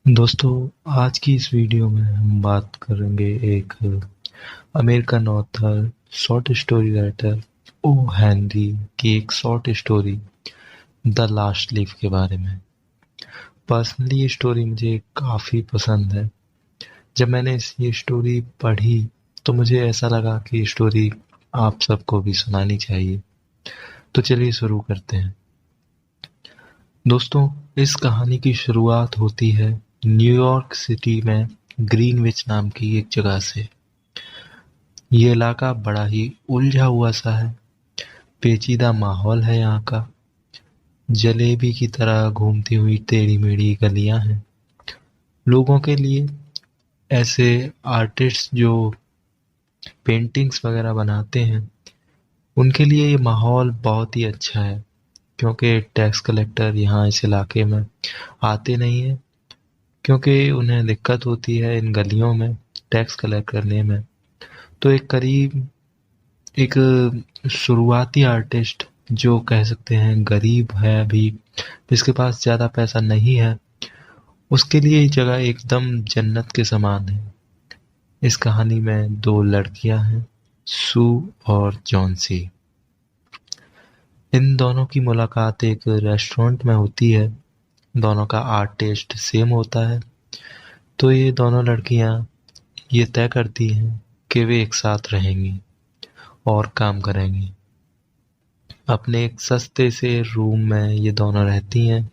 दोस्तों, आज की इस वीडियो में हम बात करेंगे एक American author, short story writer O Henry की एक short story the last leaf के बारे में। पर्सनली ये स्टोरी मुझे काफ़ी पसंद है। जब मैंने ये स्टोरी पढ़ी तो मुझे ऐसा लगा कि ये स्टोरी आप सबको भी सुनानी चाहिए। तो चलिए शुरू करते हैं। दोस्तों, इस कहानी की शुरुआत होती है न्यूयॉर्क सिटी में ग्रीनविच नाम की एक जगह से। ये इलाका बड़ा ही उलझा हुआ सा है। पेचीदा माहौल है यहाँ का। जलेबी की तरह घूमती हुई टेढ़ी मेढ़ी गलियां हैं। लोगों के लिए ऐसे आर्टिस्ट जो पेंटिंग्स वगैरह बनाते हैं, उनके लिए ये माहौल बहुत ही अच्छा है, क्योंकि टैक्स कलेक्टर यहाँ इस इलाके में आते नहीं है, क्योंकि उन्हें दिक्कत होती है इन गलियों में टैक्स कलेक्ट करने में। तो एक शुरुआती आर्टिस्ट जो कह सकते हैं गरीब है अभी, जिसके पास ज़्यादा पैसा नहीं है, उसके लिए ये जगह एकदम जन्नत के समान है। इस कहानी में दो लड़कियां हैं, सू और जॉन्सी। इन दोनों की मुलाकात एक रेस्टोरेंट में होती है। दोनों का आर्ट टेस्ट सेम होता है, तो ये दोनों लड़कियां ये तय करती हैं कि वे एक साथ रहेंगी और काम करेंगी। अपने एक सस्ते से रूम में ये दोनों रहती हैं।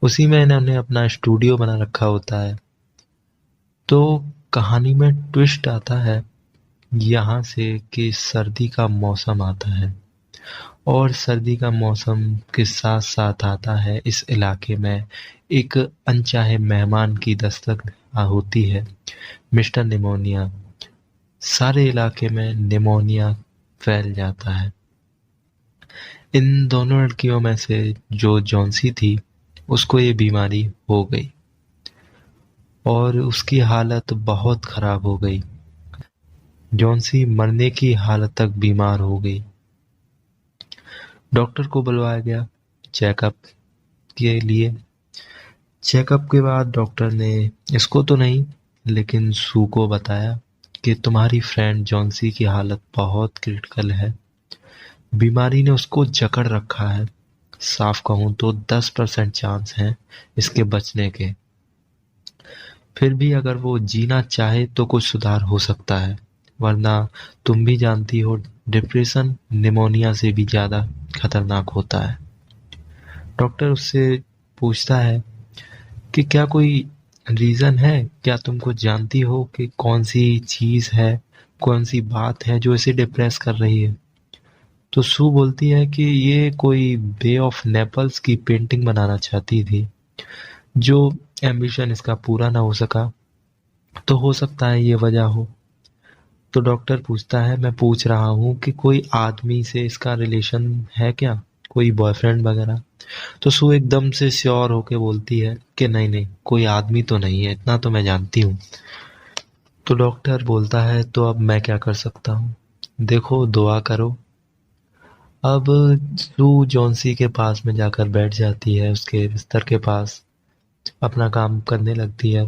उसी में इन्होंने अपना स्टूडियो बना रखा होता है। तो कहानी में ट्विस्ट आता है यहाँ से कि सर्दी का मौसम आता है, और सर्दी का मौसम के साथ साथ आता है इस इलाके में एक अनचाहे मेहमान की दस्तक होती है, मिस्टर निमोनिया। सारे इलाके में निमोनिया फैल जाता है। इन दोनों लड़कियों में से जो जॉन्सी थी, उसको ये बीमारी हो गई और उसकी हालत बहुत खराब हो गई। जॉन्सी मरने की हालत तक बीमार हो गई। डॉक्टर को बुलवाया गया चेकअप के लिए। चेकअप के बाद डॉक्टर ने इसको तो नहीं, लेकिन सू को बताया कि तुम्हारी फ्रेंड जॉन्सी की हालत बहुत क्रिटिकल है। बीमारी ने उसको जकड़ रखा है। साफ कहूं तो 10% चांस हैं इसके बचने के। फिर भी अगर वो जीना चाहे तो कुछ सुधार हो सकता है, वरना तुम भी जानती हो डिप्रेशन निमोनिया से भी ज़्यादा खतरनाक होता है। डॉक्टर उससे पूछता है कि क्या कोई रीज़न है, क्या तुम कुछ जानती हो कि कौन सी चीज़ है, कौन सी बात है जो इसे डिप्रेस कर रही है। तो सू बोलती है कि ये कोई बे ऑफ नेपल्स की पेंटिंग बनाना चाहती थी, जो एम्बिशन इसका पूरा ना हो सका, तो हो सकता है ये वजह हो। तो डॉक्टर पूछता है, मैं पूछ रहा हूँ कि कोई आदमी से इसका रिलेशन है क्या, कोई बॉयफ्रेंड वगैरह। तो सू एकदम से श्योर होके बोलती है कि नहीं नहीं, कोई आदमी तो नहीं है, इतना तो मैं जानती हूँ। तो डॉक्टर बोलता है, तो अब मैं क्या कर सकता हूँ, देखो दुआ करो। अब सू जॉन्सी के पास में जाकर बैठ जाती है, उसके बिस्तर के पास अपना काम करने लगती है।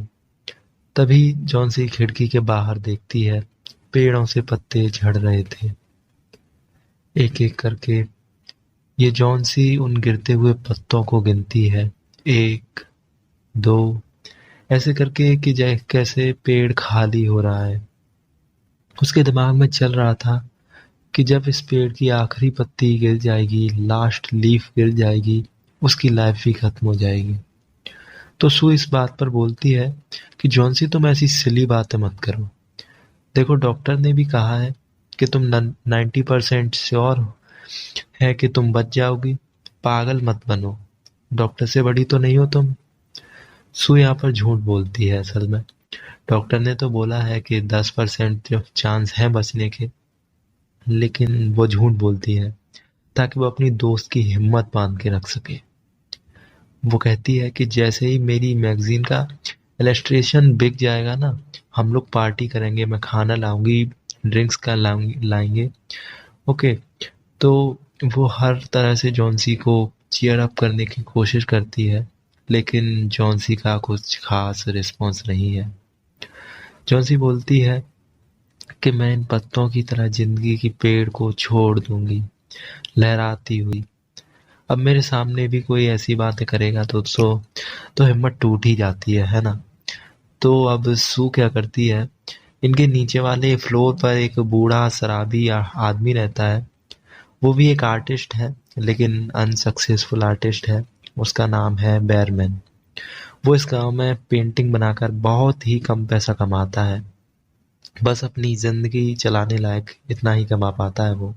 तभी जॉन्सी खिड़की के बाहर देखती है, पेड़ों से पत्ते झड़ रहे थे एक एक करके। ये जॉन्सी उन गिरते हुए पत्तों को गिनती है, एक, दो, ऐसे करके कि कैसे पेड़ खाली हो रहा है। उसके दिमाग में चल रहा था कि जब इस पेड़ की आखिरी पत्ती गिर जाएगी, लास्ट लीफ गिर जाएगी, उसकी लाइफ भी खत्म हो जाएगी। तो सू इस बात पर बोलती है कि जॉन्सी, तुम ऐसी सिली बातें मत करो। देखो, डॉक्टर ने भी कहा है कि तुम 90% श्योर है कि तुम बच जाओगी। पागल मत बनो, डॉक्टर से बड़ी तो नहीं हो तुम। सू यहाँ पर झूठ बोलती है। असल में डॉक्टर ने तो बोला है कि 10% जो चांस है बचने के, लेकिन वो झूठ बोलती है ताकि वो अपनी दोस्त की हिम्मत बांध के रख सके। वो कहती है कि जैसे ही मेरी मैगजीन का इलस्ट्रेशन बिक जाएगा ना, हम लोग पार्टी करेंगे, मैं खाना लाऊंगी, ड्रिंक्स का लाएंगे। ओके। तो वो हर तरह से जॉन्सी को चीयर अप करने की कोशिश करती है, लेकिन जॉन्सी का कुछ खास रिस्पॉन्स नहीं है। जॉन्सी बोलती है कि मैं इन पत्तों की तरह जिंदगी की पेड़ को छोड़ दूंगी, लहराती हुई। अब मेरे सामने भी कोई ऐसी बातें करेगा तो हिम्मत टूट ही जाती है ना। तो अब सू क्या करती है, इनके नीचे वाले फ्लोर पर एक बूढ़ा शराबी आदमी रहता है। वो भी एक आर्टिस्ट है, लेकिन अनसक्सेसफुल आर्टिस्ट है। उसका नाम है बैरमैन। वो इस गांव में पेंटिंग बनाकर बहुत ही कम पैसा कमाता है। बस अपनी जिंदगी चलाने लायक इतना ही कमा पाता है वो।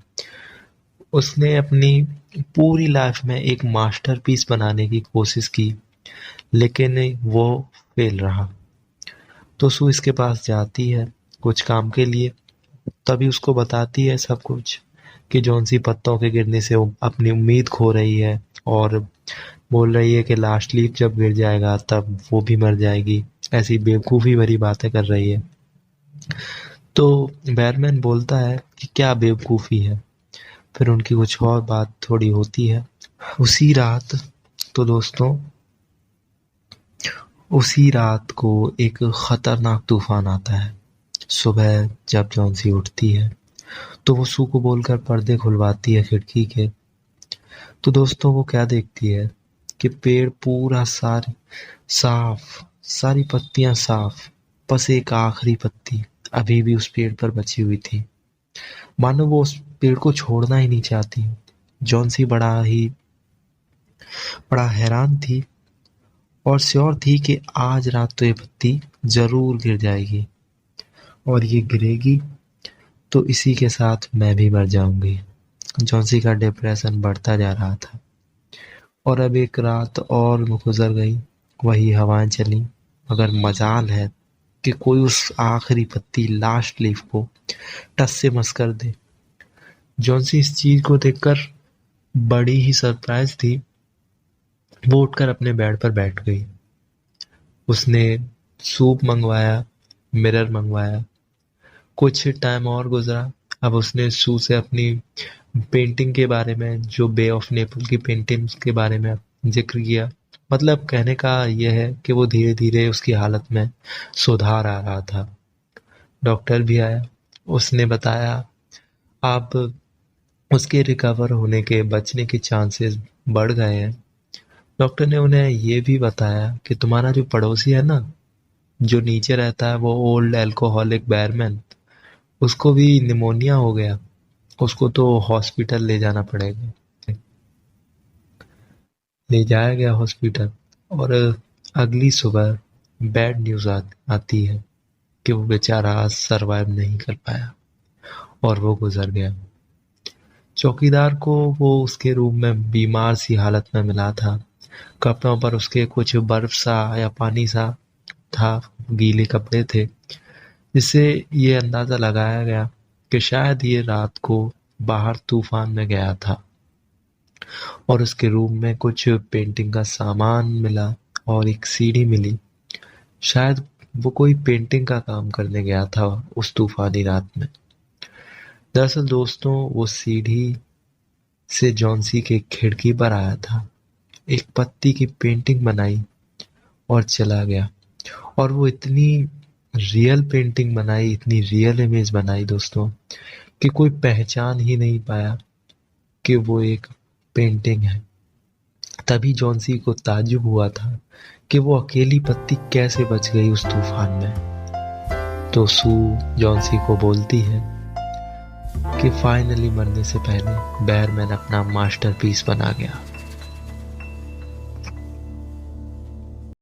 उसने अपनी पूरी लाइफ में एक मास्टरपीस बनाने की कोशिश की, लेकिन वो फेल रहा। तो सू इसके पास जाती है कुछ काम के लिए। तभी उसको बताती है सब कुछ, कि जॉन्सी पत्तों के गिरने से वो अपनी उम्मीद खो रही है, और बोल रही है कि लास्ट लीफ जब गिर जाएगा तब वो भी मर जाएगी। ऐसी बेवकूफ़ी भरी बातें कर रही है। तो बैरमैन बोलता है कि क्या बेवकूफ़ी है। फिर उनकी कुछ और बात थोड़ी होती है। उसी रात तो दोस्तों उसी रात को एक खतरनाक तूफान आता है। सुबह जब जॉन्सी उठती है तो वो सू को बोलकर पर्दे खुलवाती है खिड़की के। तो दोस्तों वो क्या देखती है कि पेड़ पूरा सारी पत्तियां साफ, बस एक आखिरी पत्ती अभी भी उस पेड़ पर बची हुई थी। मानो वो उस पेड़ को छोड़ना ही नहीं चाहती। जॉन्सी बड़ा हैरान थी और श्योर थी कि आज रात तो ये पत्ती जरूर गिर जाएगी, और ये गिरेगी तो इसी के साथ मैं भी मर जाऊंगी। जॉन्सी का डिप्रेशन बढ़ता जा रहा था, और अब एक रात और गुजर गई। वही हवाएं चली, मगर मजाल है कि कोई उस आखिरी पत्ती लास्ट लीफ को टस से मस कर दे। जॉन्सी इस चीज को देखकर बड़ी ही सरप्राइज थी। वो उठकर अपने बेड पर बैठ गई। उसने सूप मंगवाया, मिरर मंगवाया। कुछ टाइम और गुजरा। अब उसने सू से अपनी पेंटिंग के बारे में, जो बे ऑफ नेपल की पेंटिंग के बारे में जिक्र किया। मतलब कहने का यह है कि वो धीरे धीरे उसकी हालत में सुधार आ रहा था। डॉक्टर भी आया। उसने बताया अब उसके रिकवर होने के, बचने के चांसेस बढ़ गए हैं। डॉक्टर ने उन्हें ये भी बताया कि तुम्हारा जो पड़ोसी है ना, जो नीचे रहता है, वो ओल्ड एल्कोहलिक बैरमैन, उसको भी निमोनिया हो गया। उसको तो हॉस्पिटल ले जाना पड़ेगा। ले जाया गया हॉस्पिटल, और अगली सुबह बैड न्यूज़ आती है कि वो बेचारा सरवाइव नहीं कर पाया और वो गुजर गया। चौकीदार को वो उसके रूम में बीमार सी हालत में मिला था। कपड़ों पर उसके कुछ बर्फ सा या पानी सा था, गीले कपड़े थे, जिससे ये अंदाजा लगाया गया कि शायद ये रात को बाहर तूफान में गया था। और उसके रूम में कुछ पेंटिंग का सामान मिला और एक सीढ़ी मिली। शायद वो कोई पेंटिंग का काम करने गया था उस तूफानी रात में। दरअसल दोस्तों वो सीढ़ी से जॉन्सी के खिड़की पर आया था, एक पत्ती की पेंटिंग बनाई और चला गया। और वो इतनी रियल पेंटिंग बनाई, इतनी रियल इमेज बनाई दोस्तों, कि कोई पहचान ही नहीं पाया कि वो एक पेंटिंग है। तभी जॉन्सी को ताज्जुब हुआ था कि वो अकेली पत्ती कैसे बच गई उस तूफान में। तो सू जॉन्सी को बोलती है कि फाइनली मरने से पहले बैरमैन अपना मास्टरपीस बना गया।